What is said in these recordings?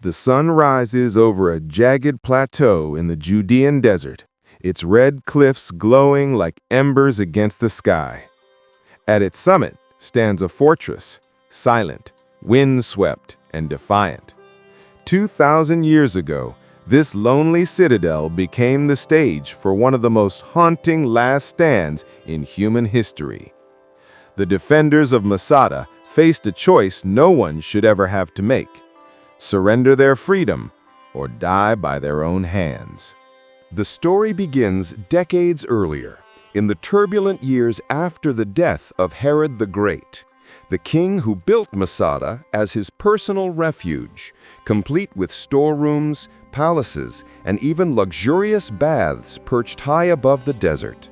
The sun rises over a jagged plateau in the Judean Desert, its red cliffs glowing like embers against the sky. At its summit stands a fortress, silent, windswept, and defiant. 2,000 years ago, this lonely citadel became the stage for one of the most haunting last stands in human history. The defenders of Masada faced a choice no one should ever have to make: surrender their freedom or die by their own hands. The story begins decades earlier, in the turbulent years after the death of Herod the Great, the king who built Masada as his personal refuge, complete with storerooms, palaces, and even luxurious baths perched high above the desert.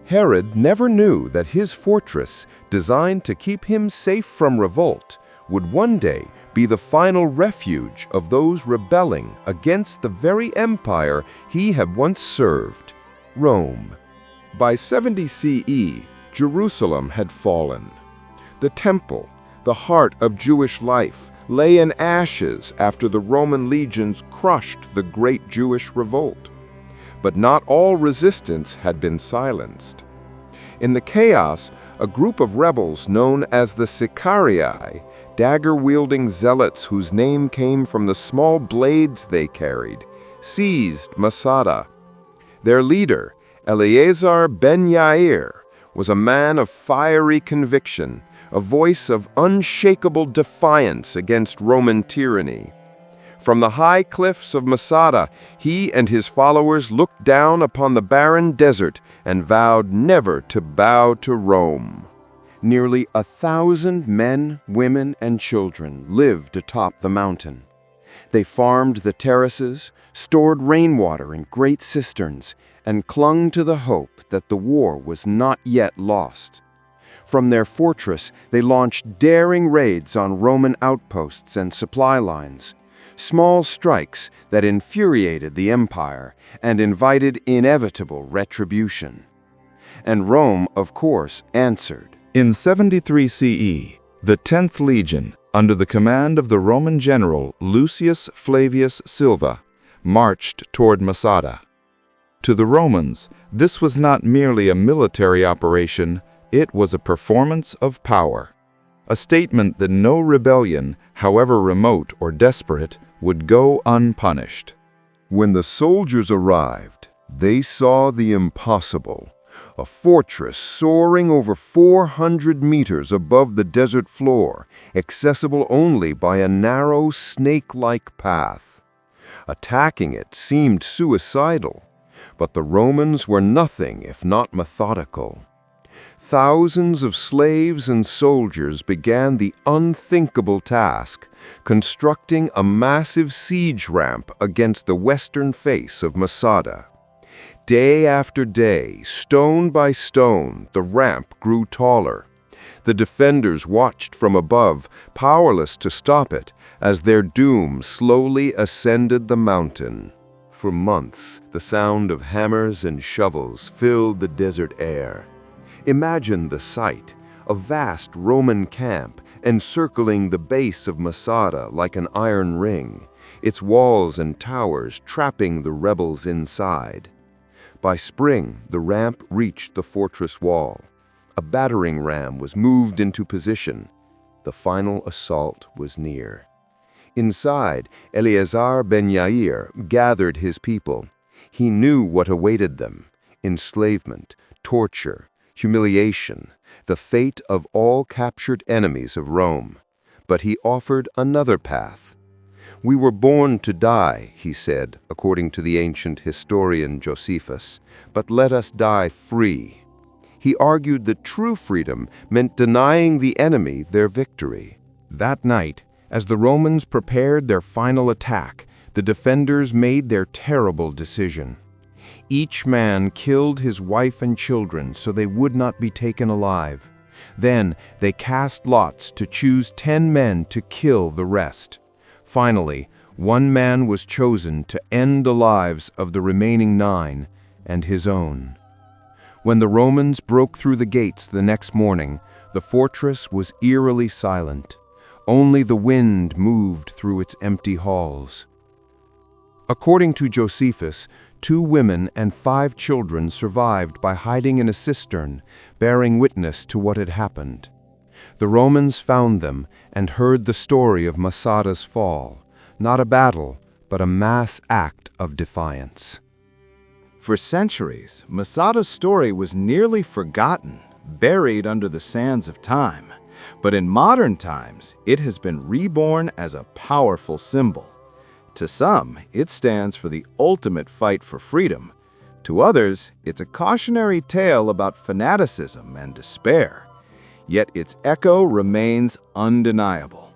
Herod never knew that his fortress, designed to keep him safe from revolt, would one day be the final refuge of those rebelling against the very empire he had once served, Rome. By 70 CE, Jerusalem had fallen. The temple, the heart of Jewish life, lay in ashes after the Roman legions crushed the great Jewish revolt. But not all resistance had been silenced. In the chaos, a group of rebels known as the Sicarii, dagger-wielding zealots whose name came from the small blades they carried, seized Masada. Their leader, Eleazar ben Yair, was a man of fiery conviction, a voice of unshakable defiance against Roman tyranny. From the high cliffs of Masada, he and his followers looked down upon the barren desert and vowed never to bow to Rome. Nearly 1,000 men, women, and children lived atop the mountain. They farmed the terraces, stored rainwater in great cisterns, and clung to the hope that the war was not yet lost. From their fortress, they launched daring raids on Roman outposts and supply lines, small strikes that infuriated the empire and invited inevitable retribution. And Rome, of course, answered. In 73 CE, the 10th Legion, under the command of the Roman general Lucius Flavius Silva, marched toward Masada. To the Romans, this was not merely a military operation, it was a performance of power, a statement that no rebellion, however remote or desperate, would go unpunished. When the soldiers arrived, they saw the impossible. A fortress soaring over 400 meters above the desert floor, accessible only by a narrow, snake-like path. Attacking it seemed suicidal, but the Romans were nothing if not methodical. Thousands of slaves and soldiers began the unthinkable task, constructing a massive siege ramp against the western face of Masada. Day after day, stone by stone, the ramp grew taller. The defenders watched from above, powerless to stop it, as their doom slowly ascended the mountain. For months, the sound of hammers and shovels filled the desert air. Imagine the sight, a vast Roman camp encircling the base of Masada like an iron ring, its walls and towers trapping the rebels inside. By spring, the ramp reached the fortress wall. A battering ram was moved into position. The final assault was near. Inside, Eleazar ben Yair gathered his people. He knew what awaited them: enslavement, torture, humiliation, the fate of all captured enemies of Rome. But he offered another path. "We were born to die," he said, according to the ancient historian Josephus, "but let us die free." He argued that true freedom meant denying the enemy their victory. That night, as the Romans prepared their final attack, the defenders made their terrible decision. Each man killed his wife and children so they would not be taken alive. Then they cast lots to choose 10 men to kill the rest. Finally, one man was chosen to end the lives of the remaining 9 and his own. When the Romans broke through the gates the next morning, the fortress was eerily silent. Only the wind moved through its empty halls. According to Josephus, 2 women and 5 children survived by hiding in a cistern, bearing witness to what had happened. The Romans found them and heard the story of Masada's fall, not a battle, but a mass act of defiance. For centuries, Masada's story was nearly forgotten, buried under the sands of time. But in modern times, it has been reborn as a powerful symbol. To some, it stands for the ultimate fight for freedom. To others, it's a cautionary tale about fanaticism and despair. Yet its echo remains undeniable.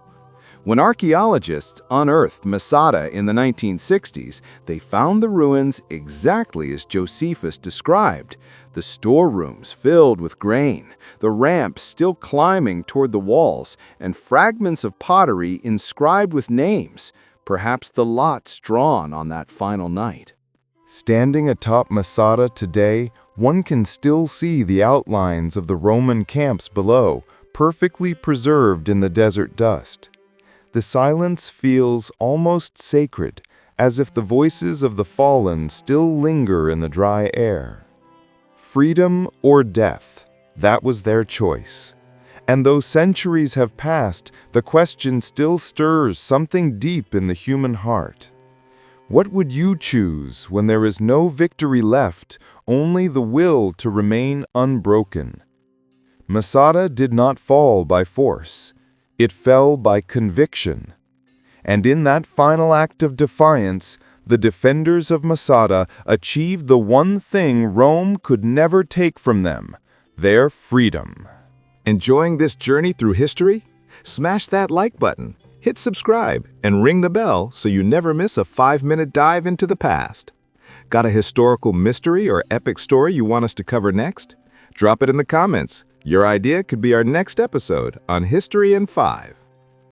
When archaeologists unearthed Masada in the 1960s, they found the ruins exactly as Josephus described: the storerooms filled with grain, the ramps still climbing toward the walls, and fragments of pottery inscribed with names, perhaps the lots drawn on that final night. Standing atop Masada today, one can still see the outlines of the Roman camps below, perfectly preserved in the desert dust. The silence feels almost sacred, as if the voices of the fallen still linger in the dry air. Freedom or death, that was their choice. And though centuries have passed, the question still stirs something deep in the human heart. What would you choose when there is no victory left, only the will to remain unbroken? Masada did not fall by force. It fell by conviction. And in that final act of defiance, the defenders of Masada achieved the one thing Rome could never take from them: their freedom. Enjoying this journey through history? Smash that like button, hit subscribe, and ring the bell so you never miss a 5-minute dive into the past. Got a historical mystery or epic story you want us to cover next? Drop it in the comments. Your idea could be our next episode on History in 5.